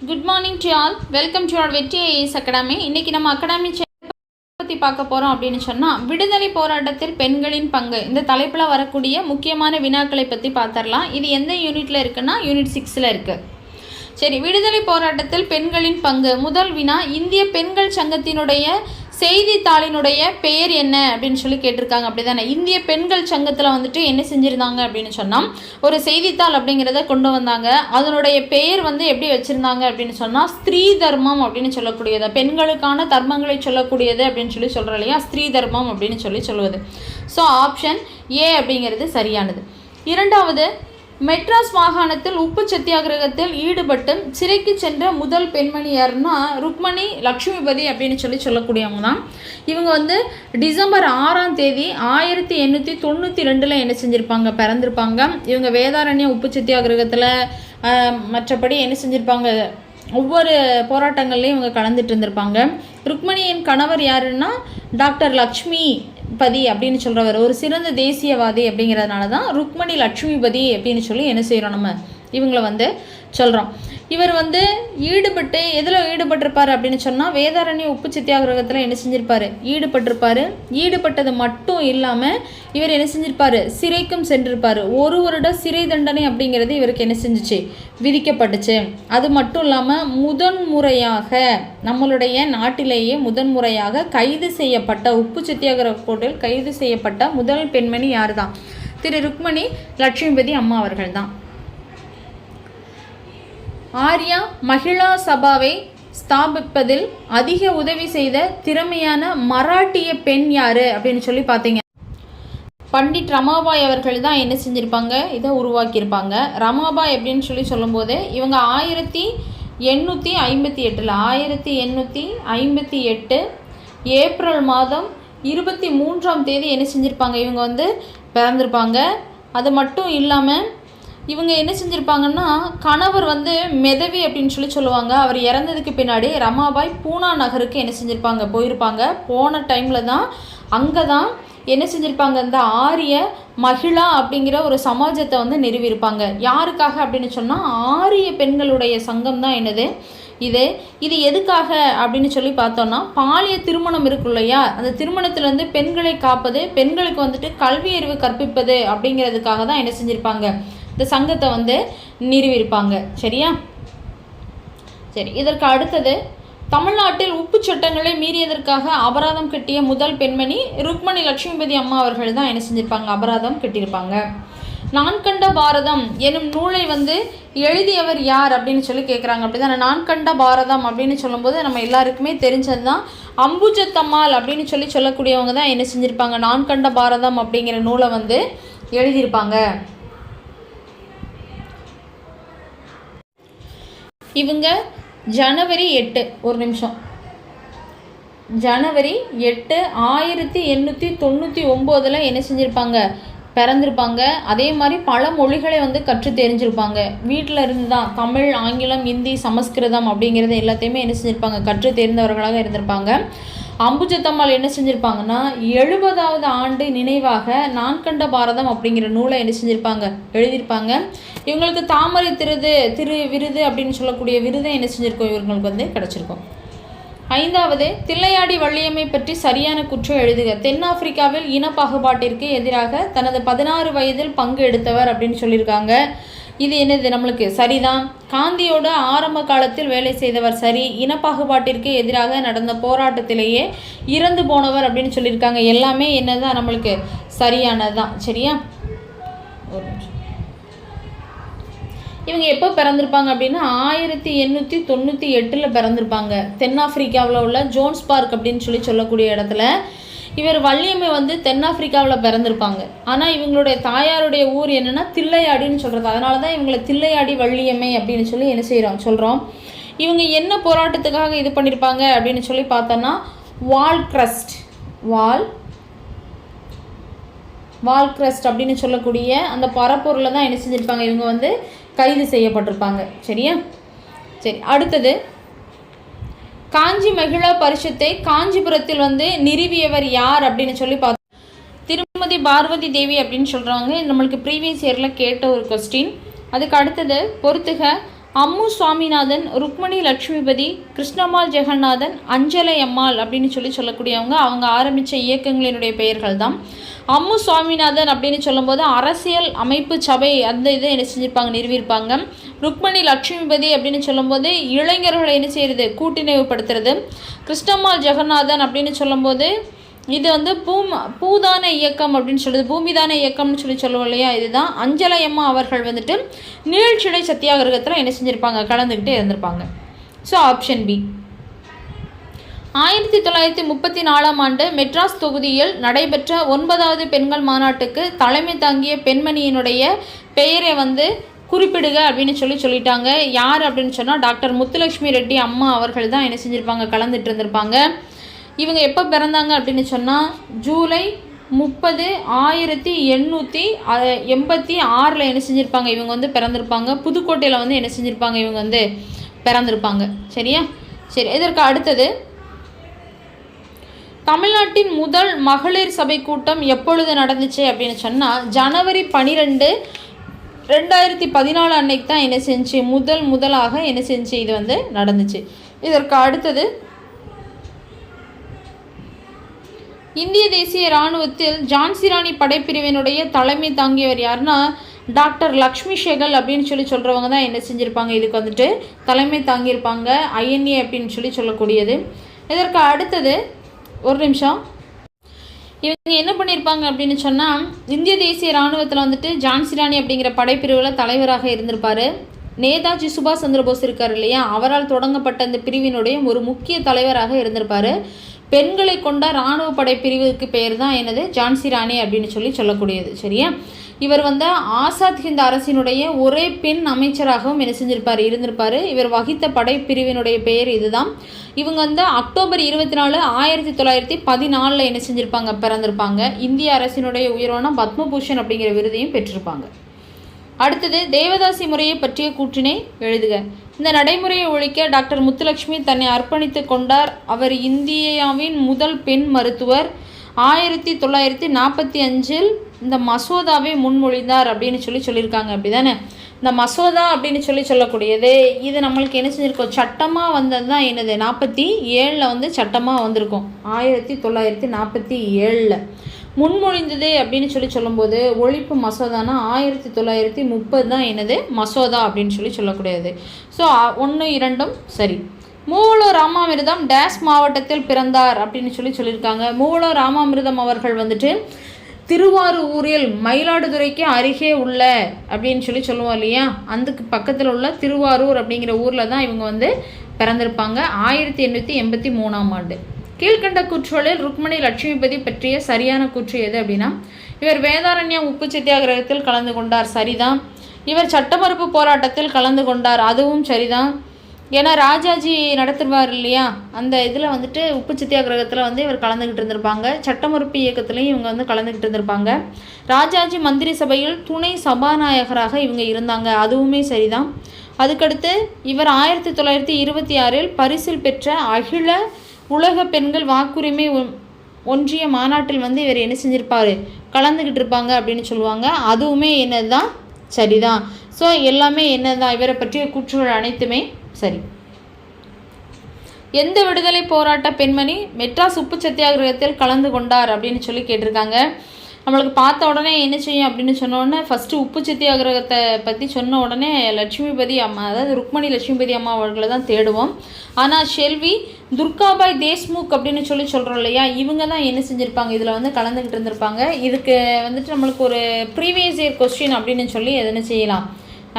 Good morning to all. Welcome to our வெற்றி IAS academy. இன்றைக்கி நம்ம அகாடமி பற்றி பார்க்க போகிறோம் அப்படின்னு சொன்னால், விடுதலை போராட்டத்தில் பெண்களின் பங்கு இந்த தலைப்பில் வரக்கூடிய முக்கியமான வினாக்களை பற்றி பார்த்துடலாம். இது எந்த யூனிட்டில் இருக்குன்னா யூனிட் 6ல் இருக்குது. சரி, விடுதலை போராட்டத்தில் பெண்களின் பங்கு. முதல் வினா, இந்திய பெண்கள் சங்கத்தினுடைய செய்தித்தாளினுடைய பெயர் என்ன அப்படின்னு சொல்லி கேட்டிருக்காங்க. அப்படி தானே, இந்திய பெண்கள் சங்கத்தில் வந்துட்டு என்ன செஞ்சுருந்தாங்க அப்படின்னு சொன்னால், ஒரு செய்தித்தாள் அப்படிங்கிறத கொண்டு வந்தாங்க. அதனுடைய பெயர் எப்படி வச்சுருந்தாங்க அப்படின்னு சொன்னால், ஸ்திரீ தர்மம் அப்படின்னு சொல்லக்கூடியது, பெண்களுக்கான தர்மங்களை சொல்லக்கூடியது அப்படின்னு சொல்லி சொல்கிறோம் இல்லையா, ஸ்திரீ தர்மம் அப்படின்னு சொல்லுவது. ஸோ ஆப்ஷன் ஏ அப்படிங்கிறது சரியானது. இரண்டாவது, மெட்ராஸ் மாகாணத்தில் உப்பு சத்தியாகிரகத்தில் ஈடுபட்டு சிறைக்கு சென்ற முதல் பெண்மணி யாருன்னா ருக்மணி லக்ஷ்மிபதி அப்படின்னு சொல்லக்கூடியவங்க தான். இவங்க டிசம்பர் 6ஆம் தேதி 1892 என்ன செஞ்சுருப்பாங்க, பிறந்திருப்பாங்க. இவங்க வேதாரண்ய உப்பு சத்தியாகிரகத்தில் மற்றபடி என்ன செஞ்சுருப்பாங்க, ஒவ்வொரு போராட்டங்கள்லையும் இவங்க கலந்துட்டு இருந்திருப்பாங்க. ருக்மணியின் கணவர் யாருன்னா டாக்டர் லக்ஷ்மிபதி அப்படின்னு சொல்கிறவர், ஒரு சிறந்த தேசியவாதி. அப்படிங்கிறதுனால தான் ருக்மணி லக்ஷ்மிபதி அப்படின்னு சொல்லி என்ன செய்கிறோம், நம்ம இவங்களை சொல்கிறோம். இவர் ஈடுபட்டு எதில் ஈடுபட்டிருப்பார் அப்படின்னு சொன்னால், வேதாரண்ய உப்பு சத்தியாகிரகத்தில் என்ன செஞ்சிருப்பார், ஈடுபட்டிருப்பார். ஈடுபட்டது மட்டும் இல்லாமல் இவர் என்ன செஞ்சிருப்பார், சிறைக்கும் சென்றிருப்பார். 1 வருட சிறை தண்டனை அப்படிங்கிறது இவருக்கு என்ன செஞ்சிச்சு, விதிக்கப்பட்டுச்சு. அது மட்டும் இல்லாமல் முதன்முறையாக நம்மளுடைய நாட்டிலேயே முதன்முறையாக கைது செய்யப்பட்ட, உப்பு சத்தியாகிரக போட்டில் கைது செய்யப்பட்ட முதல் பெண்மணி யார் தான், திரு ருக்மணி லட்சுமிபதி அம்மா அவர்கள் தான். ஆர்யா மகிழா சபாவை ஸ்தாபிப்பதில் அதிக உதவி செய்த திறமையான மராட்டிய பெண் யாரு அப்படின்னு சொல்லி பார்த்தீங்க, பண்டிட் ரமாபாய் அவர்கள் தான் என்ன செஞ்சுருப்பாங்க, இதை உருவாக்கியிருப்பாங்க. ரமாபாய் அப்படின்னு சொல்லும்போது இவங்க 1858 ஏப்ரல் மாதம் 23ஆம் தேதி என்ன செஞ்சுருப்பாங்க, இவங்க பிறந்திருப்பாங்க. அது மட்டும் இல்லாமல் இவங்க என்ன செஞ்சுருப்பாங்கன்னா, கணவர் மெதவி அப்படின்னு சொல்லுவாங்க. அவர் இறந்ததுக்கு பின்னாடி ரமாபாய் பூனா நகருக்கு என்ன செஞ்சுருப்பாங்க, போயிருப்பாங்க. போன டைமில் தான் அங்கே தான் என்ன செஞ்சுருப்பாங்க, இந்த ஆரிய மகிழா அப்படிங்கிற ஒரு சமாஜத்தை நிறுவியிருப்பாங்க. யாருக்காக அப்படின்னு சொன்னால், ஆரிய பெண்களுடைய சங்கம் தான் என்னது இது எதுக்காக அப்படின்னு சொல்லி பார்த்தோன்னா, பாலிய திருமணம் இருக்கு இல்லையா, அந்த திருமணத்திலேருந்து பெண்களை காப்பது, பெண்களுக்கு கல்வி அறிவு கற்பிப்பது அப்படிங்கிறதுக்காக தான் என்ன செஞ்சுருப்பாங்க, இந்த சங்கத்தை நிறுவியிருப்பாங்க. சரியா? சரி, இதற்கு அடுத்தது, தமிழ்நாட்டில் உப்பு சட்டங்களை மீறியதற்காக அபராதம் கட்டிய முதல் பெண்மணி ருக்மணி லட்சுமிபதி அம்மா அவர்கள் தான் என்ன செஞ்சுருப்பாங்க, அபராதம் கட்டியிருப்பாங்க. நான் கண்ட பாரதம் எனும் நூலை எழுதியவர் யார் அப்படின்னு கேட்குறாங்க. அப்படி தான், நான் கண்ட பாரதம் அப்படின்னு சொல்லும்போது நம்ம எல்லாருக்குமே தெரிஞ்சது தான், அம்புஜத்தம்மாள் அப்படின்னு சொல்லக்கூடியவங்க தான் என்ன செஞ்சுருப்பாங்க, நான் கண்ட பாரதம் அப்படிங்கிற நூலை எழுதியிருப்பாங்க. இவங்க ஜனவரி 8 1899 என்ன செஞ்சுருப்பாங்க, பிறந்திருப்பாங்க. அதே மாதிரி பல மொழிகளை கற்று தெரிஞ்சிருப்பாங்க. வீட்டில் இருந்து தான் தமிழ், ஆங்கிலம், ஹிந்தி, சமஸ்கிருதம் அப்படிங்கிறது எல்லாத்தையுமே என்ன செஞ்சுருப்பாங்க, கற்று தெரிந்தவர்களாக இருந்திருப்பாங்க. அம்புஜத்தம்மாள் என்ன செஞ்சுருப்பாங்கன்னா, 70வது ஆண்டு நினைவாக நான் கண்ட பாரதம் அப்படிங்கிற நூலை என்ன செஞ்சுருப்பாங்க, எழுதியிருப்பாங்க. இவங்களுக்கு தாமரை விருது அப்படின்னு சொல்லக்கூடிய விருதை என்ன செஞ்சுருக்கோம், இவங்களுக்கு கிடச்சிருக்கும். 5வது, தில்லையாடி வள்ளியம்மை பற்றி சரியான குற்றம் எழுதுக. தென்னாப்பிரிக்காவில் இனப்பாகுபாட்டிற்கு எதிராக தனது 16 வயதில் பங்கு எடுத்தவர் அப்படின்னு சொல்லியிருக்காங்க. இது என்னது, நம்மளுக்கு சரிதான். காந்தியோட ஆரம்ப காலத்தில் வேலை செய்தவர் சரி. இனப்பாகுபாட்டிற்கு எதிராக நடந்த போராட்டத்திலேயே இறந்து போனவர் அப்படின்னு சொல்லியிருக்காங்க. எல்லாமே என்னதான், நம்மளுக்கு சரியானதுதான். சரியா? ஒரு நிமிஷம். இவங்க எப்போ பிறந்திருப்பாங்க அப்படின்னா 1898 பிறந்திருப்பாங்க. தென்னாப்பிரிக்காவில் உள்ள ஜோன்ஸ்பார்க் அப்படின்னு சொல்லக்கூடிய இடத்துல. இவர் வள்ளியம்மை தென்னாப்பிரிக்காவில் பிறந்திருப்பாங்க. ஆனால் இவங்களுடைய தாயாருடைய ஊர் என்னென்னா தில்லையாடின்னு சொல்கிறது. அதனால தான் இவங்களை தில்லையாடி வள்ளியம்மை அப்படின்னு என்ன சொல்கிறோம். இவங்க என்ன போராட்டத்துக்காக இது பண்ணியிருப்பாங்க அப்படின்னு பார்த்தோன்னா, வால் கிரஸ்ட் அப்படின்னு சொல்லக்கூடிய அந்த பரப்பொருளை தான் என்ன செஞ்சுருப்பாங்க, இவங்க கைது செய்யப்பட்டிருப்பாங்க. சரியா? சரி, அடுத்தது, காஞ்சி மகிழா பரிஷத்தை காஞ்சிபுரத்தில் நிறுவியவர் யார் அப்படின்னு பார்த்தோம். திருமதி பார்வதி தேவி அப்படின்னு சொல்கிறவங்க. நம்மளுக்கு ப்ரீவியஸ் இயரில் கேட்ட ஒரு கொஸ்டின். அதுக்கு அடுத்தது பொறுத்துக, அம்மு சுவாமிநாதன், ருக்மணி லட்சுமிபதி, கிருஷ்ணம்மாள் ஜெகநாதன், அஞ்சலை அம்மாள் அப்படின்னு சொல்லக்கூடியவங்க அவங்க ஆரம்பித்த இயக்கங்களினுடைய பெயர்கள் தான். அம்மு சுவாமிநாதன் அப்படின்னு சொல்லும்போது அரசியல் அமைப்பு சபை அந்த இதை என்ன செஞ்சுருப்பாங்க, நிறுவியிருப்பாங்க. ருக்மணி லட்சுமிபதி அப்படின்னு சொல்லும்போது இளைஞர்களை என்ன செய்கிறது, கூட்டிணைவுபடுத்துறது. கிருஷ்ணம்மாள் ஜெகநாதன் அப்படின்னு சொல்லும்போது இது வந்து பூதான இயக்கம் அப்படின்னு சொல்லுது, பூமிதான இயக்கம்னு சொல்லுவோம் இல்லையா, இதுதான். அஞ்சலை அம்மா அவர்கள் வந்துட்டு நீழ்ச்சிடை சத்தியாகிரகத்தில் என்ன செஞ்சுருப்பாங்க, கலந்துக்கிட்டே இருந்திருப்பாங்க. So option B. 1934ஆம் ஆண்டு மெட்ராஸ் தொகுதியில் நடைபெற்ற 9வது பெண்கள் மாநாட்டுக்கு தலைமை தாங்கிய பெண்மணியினுடைய பெயரை வந்து குறிப்பிடுக அப்படின்னு சொல்லிட்டாங்க. யார் அப்படின்னு சொன்னால் டாக்டர் முத்துலட்சுமி ரெட்டி அம்மா அவர்கள் தான் என்ன செஞ்சுருப்பாங்க, கலந்துட்டு இருந்திருப்பாங்க. இவங்க எப்போ பிறந்தாங்க அப்படின்னு சொன்னால் ஜூலை 30, 1886 என்ன செஞ்சுருப்பாங்க, இவங்க வந்து பிறந்திருப்பாங்க. புதுக்கோட்டையில் வந்து என்ன செஞ்சுருப்பாங்க, இவங்க வந்து பிறந்திருப்பாங்க. சரியா? சரி, இதற்கு அடுத்தது தமிழ்நாட்டின் முதல் மகளிர் சபை கூட்டம் எப்பொழுது நடந்துச்சு அப்படின்னு சொன்னால் ஜனவரி 12, 2014 அன்னைக்கு தான் என்ன செஞ்சு முதலாக என்ன செஞ்சு இது வந்து நடந்துச்சு. இதற்கு அடுத்தது இந்திய தேசிய இராணுவத்தில் ஜான்சி ராணி படைப்பிரிவினுடைய தலைமை தாங்கியவர் யாருன்னா டாக்டர் லக்ஷ்மி சேகல் அப்படின்னு சொல்கிறவங்க தான் என்ன செஞ்சுருப்பாங்க, இதுக்கு வந்துட்டு தலைமை தாங்கியிருப்பாங்க. INA அப்படின்னு சொல்லக்கூடியது. இதற்கு அடுத்தது ஒரு நிமிஷம், இவங்க என்ன பண்ணியிருப்பாங்க அப்படின்னு சொன்னால் இந்திய தேசிய இராணுவத்தில் வந்துட்டு ஜான்சி ராணி அப்படிங்கிற படைப்பிரிவில் தலைவராக இருந்திருப்பார். நேதாஜி சுபாஷ் சந்திரபோஸ் இருக்கார் இல்லையா, அவரால் தொடங்கப்பட்ட அந்த பிரிவினுடைய ஒரு முக்கிய தலைவராக இருந்திருப்பார். பெண்களை கொண்ட இராணுவ படைப்பிரிவுக்கு பெயர் தான் என்னது, ஜான்சி ராணி அப்படின்னு சொல்லக்கூடியது. சரியா? இவர் வந்து ஆசாத் ஹிந்த் அரசினுடைய ஒரே பெண் அமைச்சராகவும் என்ன செஞ்சிருப்பார், இருந்திருப்பார். இவர் வகித்த படைப்பிரிவினுடைய பெயர் இதுதான். இவங்க வந்து அக்டோபர் 24, 1914 என்ன செஞ்சுருப்பாங்க, பிறந்திருப்பாங்க. இந்திய அரசினுடைய உயர்வான பத்மபூஷன் அப்படிங்கிற விருதையும் பெற்றிருப்பாங்க. அடுத்தது தேவதாசி முறையை பற்றிய கூற்றினை எழுதுக. இந்த நடைமுறையை ஒழிக்க டாக்டர் முத்துலட்சுமி தன்னை அர்ப்பணித்து கொண்டார். அவர் இந்தியாவின் முதல் பெண் மருத்துவர். 1945 இந்த மசோதாவை முன்மொழிந்தார் அப்படின்னு சொல்லியிருக்காங்க. அப்படி தானே? இந்த மசோதா அப்படின்னு சொல்லக்கூடியது இது நம்மளுக்கு என்ன செஞ்சுருக்கோம், சட்டமாக வந்தது தான் என்னது, 47 வந்து சட்டமாக வந்திருக்கும். 1947 முன்மொழிந்தது அப்படின்னு சொல்லும்போது ஒழிப்பு மசோதானா 1930 தான் என்னது, மசோதா அப்படின்னு சொல்லக்கூடியது. ஸோ 1, 2 சரி. மூவலூர் ராமாமிர்தம் டேஸ் மாவட்டத்தில் பிறந்தார் அப்படின்னு சொல்லியிருக்காங்க. மூவலூர் ராமாமிர்தம் அவர்கள் வந்துட்டு திருவாரூரில் மயிலாடுதுறைக்கு அருகே உள்ள அப்படின்னு சொல்லுவோம் இல்லையா, அதுக்கு பக்கத்தில் உள்ள திருவாரூர் அப்படிங்கிற ஊரில் தான் இவங்க வந்து பிறந்திருப்பாங்க. 1883ஆம் ஆண்டு. கீழ்கண்ட கூற்றுகளில் ருக்மணி லட்சுமிபதி பற்றிய சரியான கூற்று எது அப்படின்னா, இவர் வேதாரண்யம் உப்பு சத்தியாகிரகத்தில் கலந்து கொண்டார், சரிதான். இவர் சட்டமறுப்பு போராட்டத்தில் கலந்து கொண்டார், அதுவும் சரிதான். ஏன்னா ராஜாஜி நடத்துவார் இல்லையா, அந்த இதில் வந்துட்டு உப்பு சத்தியாகிரகத்தில் வந்து இவர் கலந்துக்கிட்டு இருந்திருப்பாங்க. சட்டமறுப்பு இயக்கத்துலேயும் இவங்க வந்து கலந்துக்கிட்டு இருந்திருப்பாங்க. ராஜாஜி மந்திரி சபையில் துணை சபாநாயகராக இவங்க இருந்தாங்க, அதுவுமே சரிதான். அதுக்கடுத்து இவர் 1926 பரிசில் பெற்ற அகில உலக பெண்கள் வாக்குரிமை ஒன்றிய மாநாட்டில் வந்து இவர் என்ன செஞ்சிருப்பார், கலந்துக்கிட்டு இருப்பாங்க அப்படின்னு சொல்லுவாங்க, அதுவுமே என்னது தான், சரிதான். ஸோ எல்லாமே என்னதான், இவரை பற்றிய கூற்றுகள் அனைத்துமே சரி. எந்த விடுதலை போராட்ட பெண்மணி மெட்ராஸ் உப்பு சத்தியாகிரகத்தில் கலந்து கொண்டார் அப்படின்னு கேட்டிருக்காங்க. நம்மளுக்கு பார்த்த உடனே என்ன செய்யும் அப்படின்னு சொன்ன உடனே ஃபஸ்ட்டு உப்பு சத்தியாகிரகத்தை பற்றி சொன்ன உடனே லட்சுமிபதி அம்மா, அதாவது ருக்மணி லட்சுமிபதி அம்மா அவர்களை தான் தேடுவோம். ஆனால் ஷெல்வி துர்காபாய் தேஷ்முக் அப்படின்னு சொல்கிறோம் இல்லையா, இவங்க தான் என்ன செஞ்சுருப்பாங்க, இதில் வந்து கலந்துக்கிட்டு இருந்திருப்பாங்க. இதுக்கு வந்துட்டு நம்மளுக்கு ஒரு ப்ரீவியஸ் இயர் கொஸ்டின் அப்படின்னு சொல்லி எதுன்னு செய்யலாம்,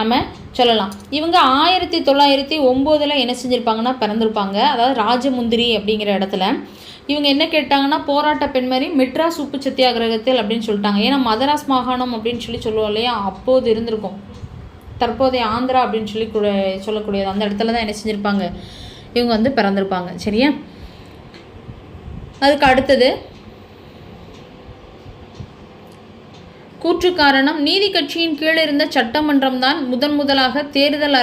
நம்ம சொல்லலாம். இவங்க 1909 என்ன செஞ்சுருப்பாங்கன்னா பிறந்திருப்பாங்க, அதாவது ராஜமுந்திரி அப்படிங்கிற இடத்துல. இவங்க என்ன கேட்டாங்கன்னா போராட்ட பெண்மணி மெட்ராஸ் உப்பு சத்தியாகிரகத்தில் அப்படின்னு சொல்லிட்டாங்க. ஏன்னா மதராஸ் மாகாணம் அப்படின்னு சொல்லுவோம் இல்லையா, அப்போது இருந்திருக்கும், தற்போதைய ஆந்திரா அப்படின்னு சொல்லக்கூடியது, அந்த இடத்துல தான் என்ன செஞ்சுருப்பாங்க, இவங்க வந்து பிறந்திருப்பாங்க. சரியா? அதுக்கு அடுத்தது கூற்று காரணம், நீதி கட்சியின் கீழ் இருந்த சட்டமன்றம் தான் முதலாக தேர்தல்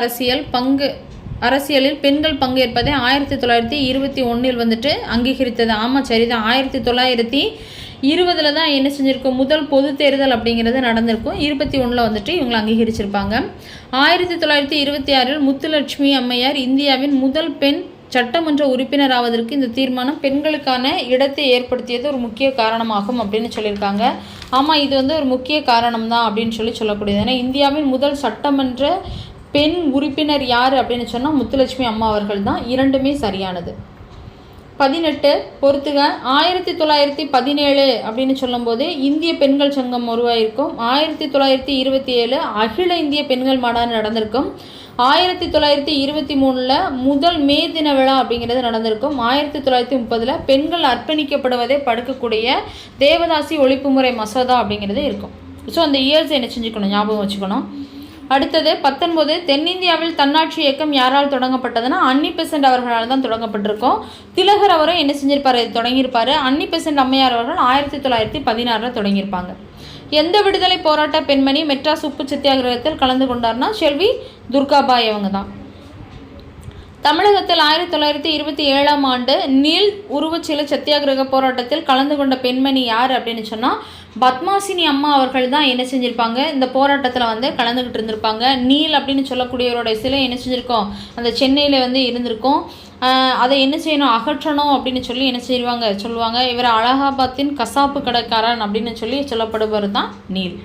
அரசியலில் பெண்கள் பங்கேற்பதை 1921 வந்துட்டு அங்கீகரித்தது. ஆமாம், சரிதான். 1921 20 தான் என்ன செஞ்சுருக்கும், முதல் பொது தேர்தல் அப்படிங்கிறது நடந்திருக்கும். 21 வந்துட்டு இவங்களை அங்கீகரிச்சிருப்பாங்க. 1926 முத்துலட்சுமி அம்மையார் இந்தியாவின் முதல் பெண் சட்டமன்ற உறுப்பினர் ஆவதற்கு இந்த தீர்மானம் பெண்களுக்கான இடத்தை ஏற்படுத்தியது ஒரு முக்கிய காரணமாகும் அப்படின்னு சொல்லியிருக்காங்க. ஆமாம், இது வந்து ஒரு முக்கிய காரணம் தான் அப்படின்னு சொல்லக்கூடியது. ஏன்னா இந்தியாவின் முதல் சட்டமன்ற பெண் உறுப்பினர் யார் அப்படின்னு சொன்னால் முத்துலட்சுமி அம்மா அவர்கள் தான். இரண்டுமே சரியானது. 18 பொறுத்துக. 1917 அப்படின்னு சொல்லும்போது இந்திய பெண்கள் சங்கம் உருவாயிருக்கும். 1927 அகில இந்திய பெண்கள் மாநாடு நடந்திருக்கும். 1923 முதல் மே தின விழா அப்படிங்கிறது நடந்திருக்கும். 1930 பெண்கள் அர்ப்பணிக்கப்படுவதை படுக்கக்கூடிய தேவதாசி ஒழிப்பு முறை மசோதா அப்படிங்கிறது இருக்கும். ஸோ அந்த இயர்ஸ் என்ன செஞ்சுக்கணும், ஞாபகம் வச்சுக்கணும். அடுத்தது 19 தென்னிந்தியாவில் தன்னாட்சி இயக்கம் யாரால் தொடங்கப்பட்டதுன்னா அன்னி பெசன்ட் அவர்களால் தான் தொடங்கப்பட்டிருக்கோம். திலகர் அவரும் என்ன செஞ்சிருப்பார், தொடங்கியிருப்பார். அன்னி பெசன்ட் அம்மையார் அவர்கள் 1916 தொடங்கியிருப்பாங்க. எந்த விடுதலை போராட்ட பெண்மணி மெட்ராஸ் உப்பு சத்தியாகிரகத்தில் கலந்து கொண்டார்னா செல்வி துர்காபாய் அவங்க தான். தமிழகத்தில் 1927 நீல் உருவச்சிலை சத்தியாகிரக போராட்டத்தில் கலந்து கொண்ட பெண்மணி யார் அப்படின்னு சொன்னால் பத்மாசினி அம்மா அவர்கள் தான் என்ன செஞ்சுருப்பாங்க, இந்த போராட்டத்தில் வந்து கலந்துக்கிட்டு இருந்திருப்பாங்க. நீல் அப்படின்னு சொல்லக்கூடியவருடைய சிலை என்ன செஞ்சுருக்கோம், அந்த சென்னையில் வந்து இருந்திருக்கும். அதை என்ன செய்யணும், அகற்றணும் அப்படின்னு சொல்லி என்ன சொல்லுவாங்க. இவர் அலகாபாத்தின் கசாப்பு கடைக்காரன் அப்படின்னு சொல்லப்படுவர் தான் நீல்.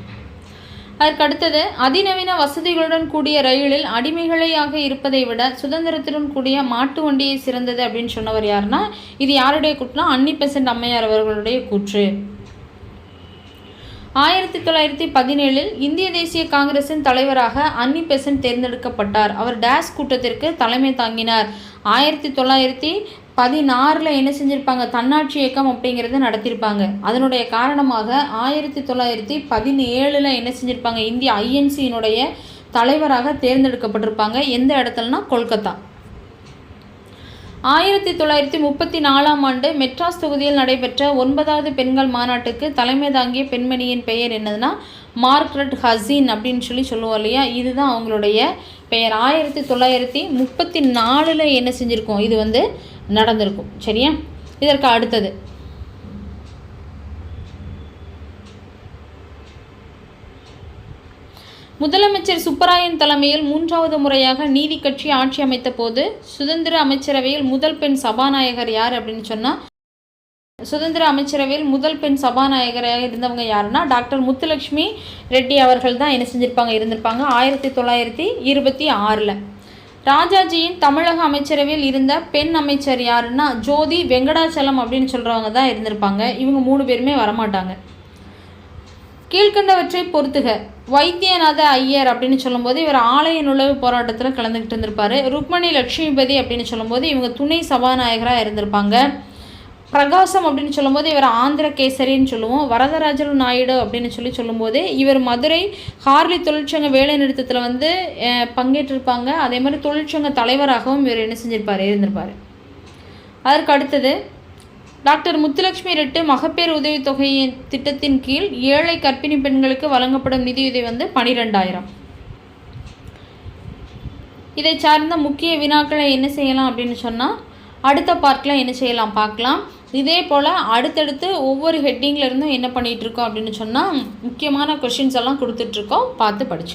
அதற்கு அடுத்தது அதிநவீன வசதிகளுடன் கூடிய ரயிலில் அடிமைகளையாக இருப்பதை விட சுதந்திரத்துடன் கூடிய மாட்டு வண்டியை சிறந்தது அப்படின்னு சொன்னவர் யாருன்னா, இது யாருடைய கூற்றுனா அன்னி பெசன்ட் அம்மையார் அவர்களுடைய கூற்று. 1917 இந்திய தேசிய காங்கிரசின் தலைவராக அன்னி பெசன்ட் தேர்ந்தெடுக்கப்பட்டார். அவர் டேஸ் கூட்டத்திற்கு தலைமை தாங்கினார். 1916 என்ன செஞ்சுருப்பாங்க, தன்னாட்சி இயக்கம் அப்படிங்கிறத நடத்தியிருப்பாங்க. அதனுடைய காரணமாக 1917 என்ன செஞ்சுருப்பாங்க, இந்திய ஐஎன்சியினுடைய தலைவராக தேர்ந்தெடுக்கப்பட்டிருப்பாங்க. எந்த இடத்துலனா கொல்கத்தா. 1934 மெட்ராஸ் தொகுதியில் நடைபெற்ற 9வது பெண்கள் மாநாட்டுக்கு தலைமை தாங்கிய பெண்மணியின் பெயர் என்னதுன்னா மார்க்ரெட் ஹசின் அப்படின்னு சொல்லுவோம் இல்லையா, இதுதான் அவங்களுடைய பெயர். 1934 என்ன செஞ்சுருக்கோம், இது வந்து நடந்திருக்கும். சரியா. இதற்கு அடுத்தது முதலமைச்சர் சுப்பராயன் தலைமையில் 3வது முறையாக நீதி கட்சி ஆட்சி அமைத்த போது சுதந்திர அமைச்சரவையில் முதல் பெண் சபாநாயகர் யார் அப்படின்னு சொன்னால் சுதந்திர அமைச்சரவையில் முதல் பெண் சபாநாயகராக இருந்தவங்க யாருன்னா டாக்டர் முத்துலட்சுமி ரெட்டி அவர்கள் தான் என்ன செஞ்சுருப்பாங்க, இருந்திருப்பாங்க 1926. ராஜாஜியின் தமிழக அமைச்சரவையில் இருந்த பெண் அமைச்சர் யாருன்னா ஜோதி வெங்கடாச்சலம் அப்படின்னு சொல்கிறவங்க தான் இருந்திருப்பாங்க. இவங்க 3 பேருமே வரமாட்டாங்க. கீழ்கண்டவற்றை பொறுத்துக. வைத்தியநாத ஐயர் அப்படின்னு சொல்லும்போது இவர் ஆலய நுழைவு போராட்டத்தில் கலந்துக்கிட்டு இருந்திருப்பார். ருக்மணி லட்சுமிபதி அப்படின்னு சொல்லும்போது இவங்க துணை சபாநாயகராக இருந்திருப்பாங்க. பிரகாசம் அப்படின்னு சொல்லும்போது இவர் ஆந்திர கேசரின்னு சொல்லுவோம். வரதராஜலு நாயுடு அப்படின்னு சொல்லும்போது இவர் மதுரை ஹார்லி தொழிற்சங்க வேலை நிறுத்தத்தில் வந்து பங்கேற்றிருப்பாங்க. அதே மாதிரி தொழிற்சங்க தலைவராகவும் இவர் என்ன செஞ்சிருப்பார், இருந்திருப்பார். அதற்கு அடுத்தது டாக்டர் முத்துலட்சுமி ரெட்டி மகப்பேறு உதவித்தொகையின் திட்டத்தின் கீழ் ஏழை கர்ப்பிணி பெண்களுக்கு வழங்கப்படும் நிதியுதவி வந்து 12,000. இதை சார்ந்த முக்கிய வினாக்களை என்ன செய்யலாம் அப்படின்னு சொன்னால் அடுத்த பார்ட்டில் என்ன செய்யலாம் பார்க்கலாம். இதே போல் அடுத்தடுத்து ஒவ்வொரு ஹெட்டிங்கில் இருந்தும் என்ன பண்ணிகிட்ருக்கோம் அப்படின்னு சொன்னால் முக்கியமான கொஷின்ஸ் எல்லாம் கொடுத்துட்ருக்கோம், பார்த்து படிச்சு.